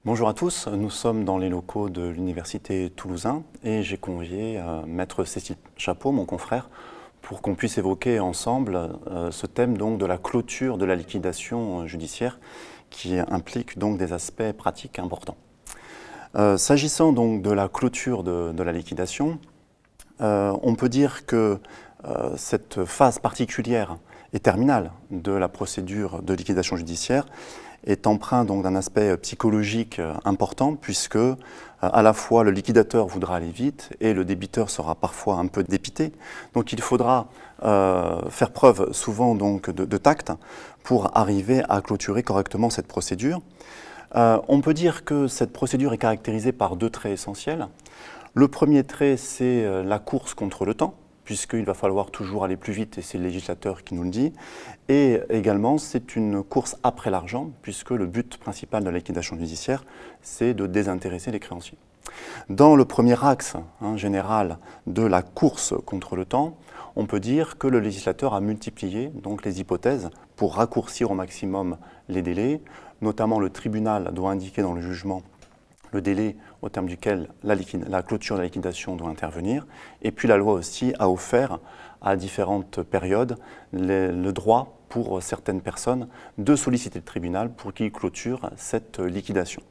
Bonjour à tous, nous sommes dans les locaux de l'Université Toulousain et j'ai convié Maître Cécile Chapeau, mon confrère, pour qu'on puisse évoquer ensemble ce thème donc, de la clôture de la liquidation judiciaire qui implique donc des aspects pratiques importants. S'agissant donc de la clôture de la liquidation, on peut dire que cette phase particulière et terminale de la procédure de liquidation judiciaire est empreint donc d'un aspect psychologique important puisque à la fois le liquidateur voudra aller vite et le débiteur sera parfois un peu dépité. Donc il faudra faire preuve souvent donc de tact pour arriver à clôturer correctement cette procédure. On peut dire que cette procédure est caractérisée par deux traits essentiels. Le premier trait, c'est la course contre le temps, puisqu'il va falloir toujours aller plus vite, et c'est le législateur qui nous le dit. Et également, c'est une course après l'argent, puisque le but principal de la liquidation judiciaire, c'est de désintéresser les créanciers. Dans le premier axe général de la course contre le temps, on peut dire que le législateur a multiplié donc, les hypothèses pour raccourcir au maximum les délais. Notamment, le tribunal doit indiquer dans le jugement le délai au terme duquel la clôture de la liquidation doit intervenir. Et puis la loi aussi a offert à différentes périodes le droit pour certaines personnes de solliciter le tribunal pour qu'il clôture cette liquidation.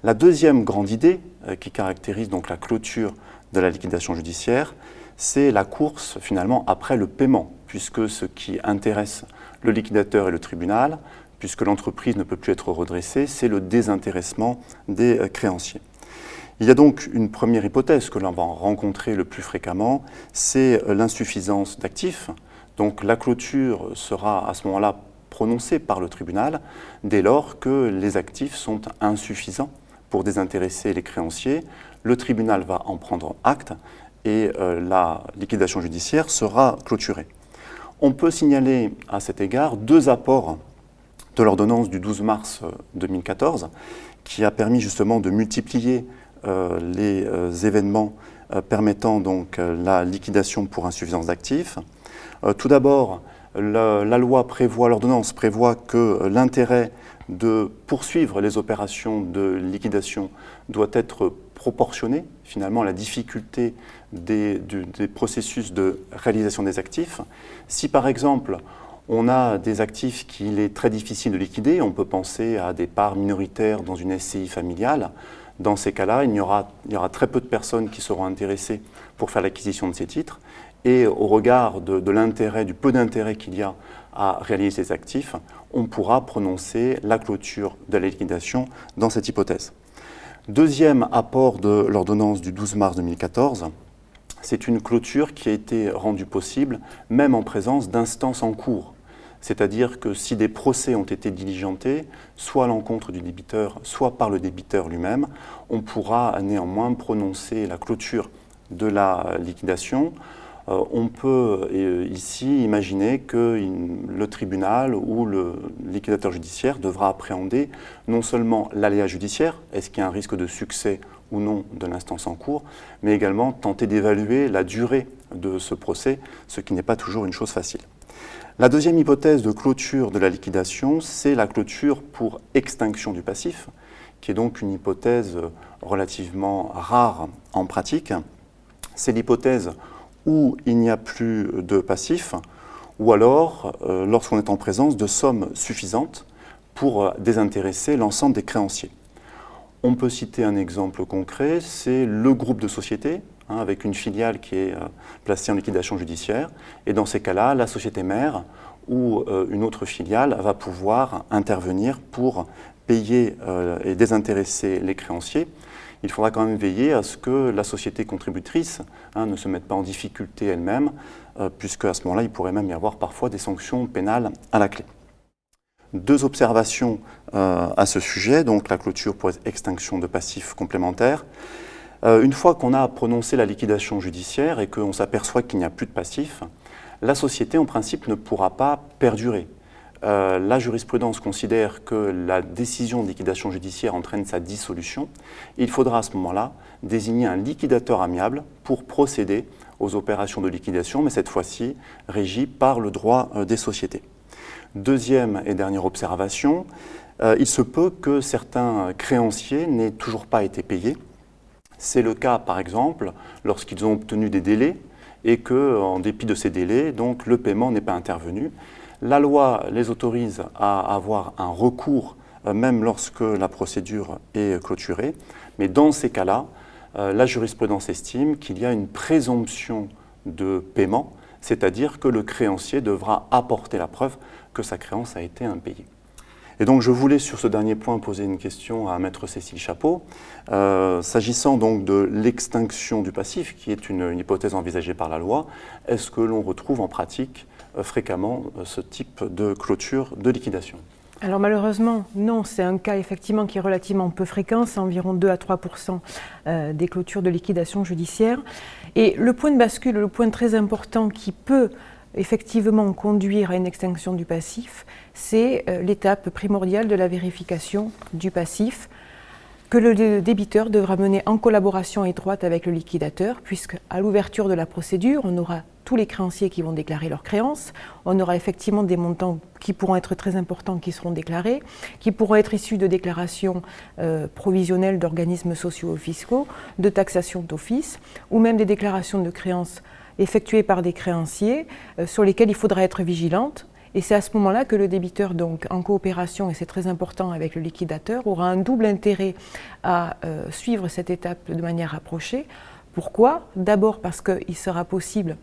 La deuxième grande idée qui caractérise donc la clôture de la liquidation judiciaire, c'est la course finalement après le paiement, puisque ce qui intéresse le liquidateur et le tribunal, puisque l'entreprise ne peut plus être redressée, c'est le désintéressement des créanciers. Il y a donc une première hypothèse que l'on va rencontrer le plus fréquemment, c'est l'insuffisance d'actifs. Donc la clôture sera à ce moment-là prononcée par le tribunal dès lors que les actifs sont insuffisants pour désintéresser les créanciers. Le tribunal va en prendre acte et la liquidation judiciaire sera clôturée. On peut signaler à cet égard deux apports de l'ordonnance du 12 mars 2014 qui a permis justement de multiplier les événements permettant donc la liquidation pour insuffisance d'actifs. Tout d'abord, la loi prévoit, l'ordonnance prévoit que l'intérêt de poursuivre les opérations de liquidation doit être proportionné finalement à la difficulté des processus de réalisation des actifs. Si par exemple on a des actifs qu'il est très difficile de liquider, on peut penser à des parts minoritaires dans une SCI familiale. Dans ces cas-là, il y aura très peu de personnes qui seront intéressées pour faire l'acquisition de ces titres. Et au regard de l'intérêt, du peu d'intérêt qu'il y a à réaliser ces actifs, on pourra prononcer la clôture de la liquidation dans cette hypothèse. Deuxième apport de l'ordonnance du 12 mars 2014, c'est une clôture qui a été rendue possible même en présence d'instances en cours. C'est-à-dire que si des procès ont été diligentés, soit à l'encontre du débiteur, soit par le débiteur lui-même, on pourra néanmoins prononcer la clôture de la liquidation. On peut ici imaginer que le tribunal ou le liquidateur judiciaire devra appréhender non seulement l'aléa judiciaire, est-ce qu'il y a un risque de succès ou non de l'instance en cours, mais également tenter d'évaluer la durée de ce procès, ce qui n'est pas toujours une chose facile. La deuxième hypothèse de clôture de la liquidation, c'est la clôture pour extinction du passif, qui est donc une hypothèse relativement rare en pratique. C'est l'hypothèse où il n'y a plus de passif, ou alors lorsqu'on est en présence de sommes suffisantes pour désintéresser l'ensemble des créanciers. On peut citer un exemple concret, c'est le groupe de sociétés, avec une filiale qui est placée en liquidation judiciaire. Et dans ces cas-là, la société mère ou une autre filiale va pouvoir intervenir pour payer et désintéresser les créanciers. Il faudra quand même veiller à ce que la société contributrice ne se mette pas en difficulté elle-même, puisque à ce moment-là, il pourrait même y avoir parfois des sanctions pénales à la clé. Deux observations à ce sujet, donc la clôture pour extinction de passifs complémentaires. Une fois qu'on a prononcé la liquidation judiciaire et qu'on s'aperçoit qu'il n'y a plus de passif, la société en principe ne pourra pas perdurer. La jurisprudence considère que la décision de liquidation judiciaire entraîne sa dissolution. Il faudra à ce moment-là désigner un liquidateur amiable pour procéder aux opérations de liquidation, mais cette fois-ci régies par le droit des sociétés. Deuxième et dernière observation, il se peut que certains créanciers n'aient toujours pas été payés. C'est le cas, par exemple, lorsqu'ils ont obtenu des délais et qu'en dépit de ces délais, donc, le paiement n'est pas intervenu. La loi les autorise à avoir un recours, même lorsque la procédure est clôturée. Mais dans ces cas-là, la jurisprudence estime qu'il y a une présomption de paiement, c'est-à-dire que le créancier devra apporter la preuve que sa créance a été impayée. Et donc je voulais sur ce dernier point poser une question à Maître Cécile Chapeau. S'agissant donc de l'extinction du passif, qui est une hypothèse envisagée par la loi, est-ce que l'on retrouve en pratique fréquemment ce type de clôture de liquidation? Alors malheureusement, non, c'est un cas effectivement qui est relativement peu fréquent, c'est environ 2 à 3% des clôtures de liquidation judiciaire. Et le point de bascule, le point très important qui peut effectivement conduire à une extinction du passif, c'est l'étape primordiale de la vérification du passif que le débiteur devra mener en collaboration étroite avec le liquidateur, puisque à l'ouverture de la procédure, on aura tous les créanciers qui vont déclarer leurs créances, on aura effectivement des montants qui pourront être très importants qui seront déclarés, qui pourront être issus de déclarations provisionnelles d'organismes sociaux ou fiscaux, de taxation d'office, ou même des déclarations de créances effectuées par des créanciers sur lesquels il faudra être vigilante. Et c'est à ce moment-là que le débiteur, donc en coopération, et c'est très important avec le liquidateur, aura un double intérêt à suivre cette étape de manière rapprochée. Pourquoi? D'abord parce qu'il sera possible,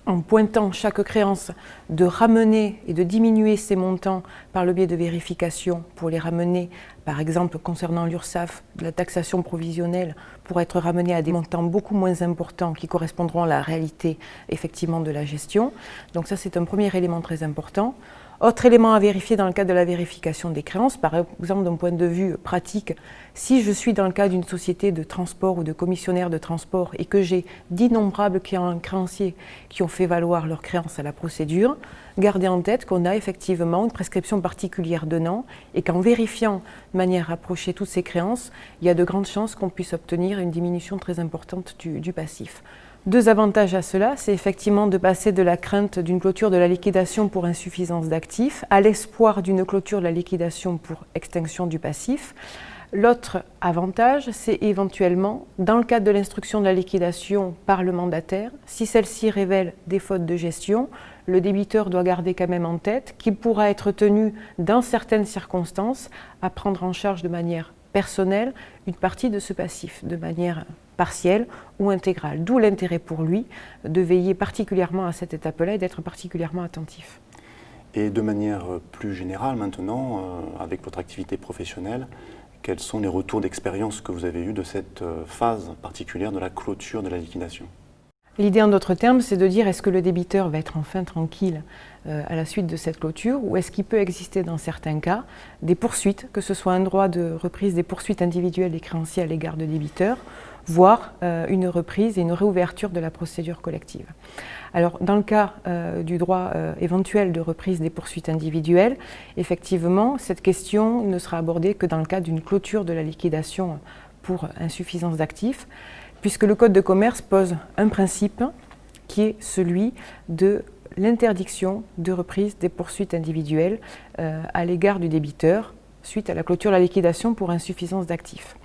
en pointant chaque créance, de ramener et de diminuer ces montants par le biais de vérification pour les ramener, par exemple concernant l'URSSAF, la taxation provisionnelle, pour être ramené à des montants beaucoup moins importants qui correspondront à la réalité effectivement de la gestion. Donc ça, c'est un premier élément très important. Autre élément à vérifier dans le cadre de la vérification des créances, par exemple d'un point de vue pratique, si je suis dans le cas d'une société de transport ou de commissionnaire de transport et que j'ai d'innombrables créanciers qui ont fait valoir leurs créances à la procédure, gardez en tête qu'on a effectivement une prescription particulière d'un an et qu'en vérifiant de manière rapprochée toutes ces créances, il y a de grandes chances qu'on puisse obtenir une diminution très importante du passif. Deux avantages à cela, c'est effectivement de passer de la crainte d'une clôture de la liquidation pour insuffisance d'actifs à l'espoir d'une clôture de la liquidation pour extinction du passif. L'autre avantage, c'est éventuellement, dans le cadre de l'instruction de la liquidation par le mandataire, si celle-ci révèle des fautes de gestion, le débiteur doit garder quand même en tête qu'il pourra être tenu, dans certaines circonstances, à prendre en charge de manière personnelle une partie de ce passif, de manière partielle ou intégrale. D'où l'intérêt pour lui de veiller particulièrement à cette étape-là et d'être particulièrement attentif. Et de manière plus générale maintenant, avec votre activité professionnelle, quels sont les retours d'expérience que vous avez eus de cette phase particulière de la clôture de la liquidation? L'idée en d'autres termes, c'est de dire est-ce que le débiteur va être enfin tranquille à la suite de cette clôture ou est-ce qu'il peut exister dans certains cas des poursuites, que ce soit un droit de reprise des poursuites individuelles des créanciers à l'égard de débiteurs, voire une reprise et une réouverture de la procédure collective. Alors, dans le cas du droit éventuel de reprise des poursuites individuelles, effectivement, cette question ne sera abordée que dans le cas d'une clôture de la liquidation pour insuffisance d'actifs, puisque le Code de commerce pose un principe qui est celui de l'interdiction de reprise des poursuites individuelles à l'égard du débiteur suite à la clôture de la liquidation pour insuffisance d'actifs.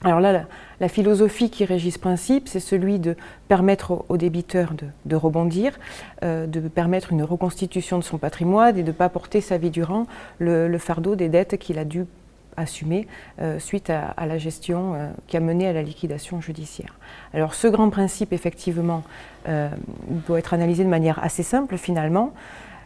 Alors là, la philosophie qui régit ce principe, c'est celui de permettre au débiteur de rebondir, de permettre une reconstitution de son patrimoine et de ne pas porter sa vie durant le fardeau des dettes qu'il a dû assumer suite à la gestion qui a mené à la liquidation judiciaire. Alors ce grand principe, effectivement, doit être analysé de manière assez simple finalement.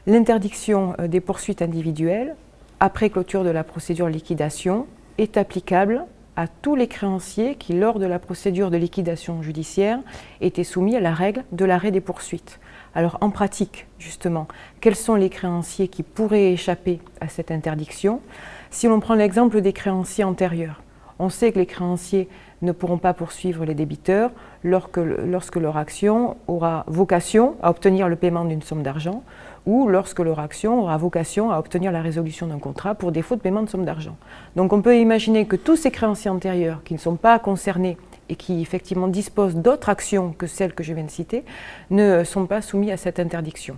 L'interdiction des poursuites individuelles après clôture de la procédure de liquidation est applicable à tous les créanciers qui, lors de la procédure de liquidation judiciaire, étaient soumis à la règle de l'arrêt des poursuites. Alors en pratique, justement, quels sont les créanciers qui pourraient échapper à cette interdiction? Si l'on prend l'exemple des créanciers antérieurs, on sait que les créanciers ne pourront pas poursuivre les débiteurs lorsque leur action aura vocation à obtenir le paiement d'une somme d'argent ou lorsque leur action aura vocation à obtenir la résolution d'un contrat pour défaut de paiement de somme d'argent. Donc on peut imaginer que tous ces créanciers antérieurs qui ne sont pas concernés et qui effectivement disposent d'autres actions que celles que je viens de citer ne sont pas soumis à cette interdiction.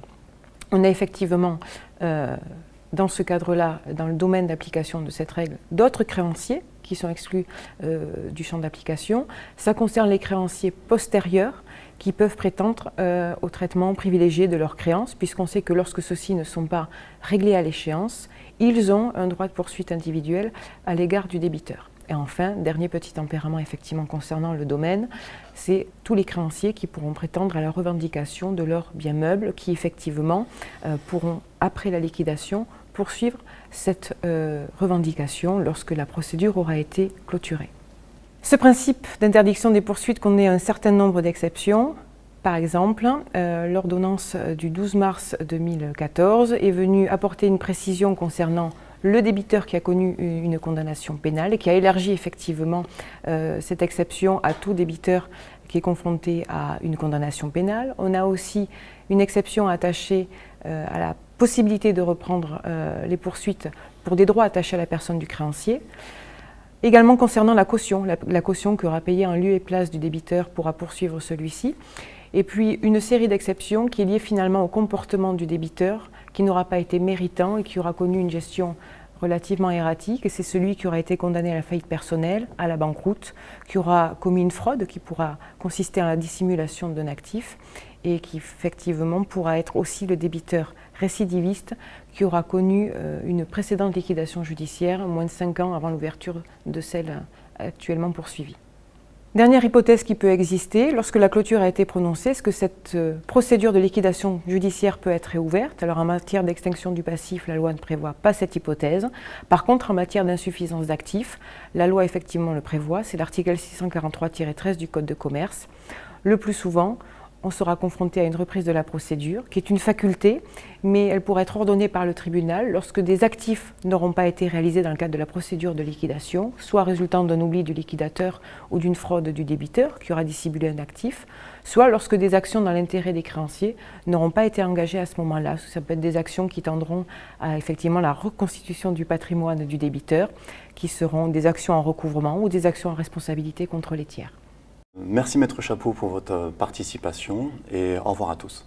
On a effectivement dans ce cadre-là, dans le domaine d'application de cette règle, d'autres créanciers qui sont exclus du champ d'application. Ça concerne les créanciers postérieurs qui peuvent prétendre au traitement privilégié de leurs créances, puisqu'on sait que lorsque ceux-ci ne sont pas réglés à l'échéance, ils ont un droit de poursuite individuelle à l'égard du débiteur. Et enfin, dernier petit tempérament effectivement concernant le domaine, c'est tous les créanciers qui pourront prétendre à la revendication de leurs biens meubles qui effectivement pourront, après la liquidation, poursuivre cette revendication lorsque la procédure aura été clôturée. Ce principe d'interdiction des poursuites connaît un certain nombre d'exceptions. Par exemple, l'ordonnance du 12 mars 2014 est venue apporter une précision concernant le débiteur qui a connu une condamnation pénale et qui a élargi effectivement cette exception à tout débiteur qui est confronté à une condamnation pénale. On a aussi une exception attachée à la possibilité de reprendre les poursuites pour des droits attachés à la personne du créancier. Également concernant la caution qui aura payé en lieu et place du débiteur pourra poursuivre celui-ci. Et puis une série d'exceptions qui est liée finalement au comportement du débiteur qui n'aura pas été méritant et qui aura connu une gestion relativement erratique. Et c'est celui qui aura été condamné à la faillite personnelle, à la banqueroute, qui aura commis une fraude qui pourra consister en la dissimulation d'un actif et qui effectivement pourra être aussi le débiteur récidiviste qui aura connu une précédente liquidation judiciaire moins de 5 ans avant l'ouverture de celle actuellement poursuivie. Dernière hypothèse qui peut exister, lorsque la clôture a été prononcée, est-ce que cette procédure de liquidation judiciaire peut être réouverte? Alors en matière d'extinction du passif, la loi ne prévoit pas cette hypothèse. Par contre, en matière d'insuffisance d'actifs, la loi effectivement le prévoit, c'est l'article 643-13 du Code de commerce. Le plus souvent, on sera confronté à une reprise de la procédure, qui est une faculté, mais elle pourra être ordonnée par le tribunal lorsque des actifs n'auront pas été réalisés dans le cadre de la procédure de liquidation, soit résultant d'un oubli du liquidateur ou d'une fraude du débiteur qui aura dissimulé un actif, soit lorsque des actions dans l'intérêt des créanciers n'auront pas été engagées à ce moment-là. Ça peut être des actions qui tendront à effectivement la reconstitution du patrimoine du débiteur, qui seront des actions en recouvrement ou des actions en responsabilité contre les tiers. Merci Maître Chapeau pour votre participation et au revoir à tous.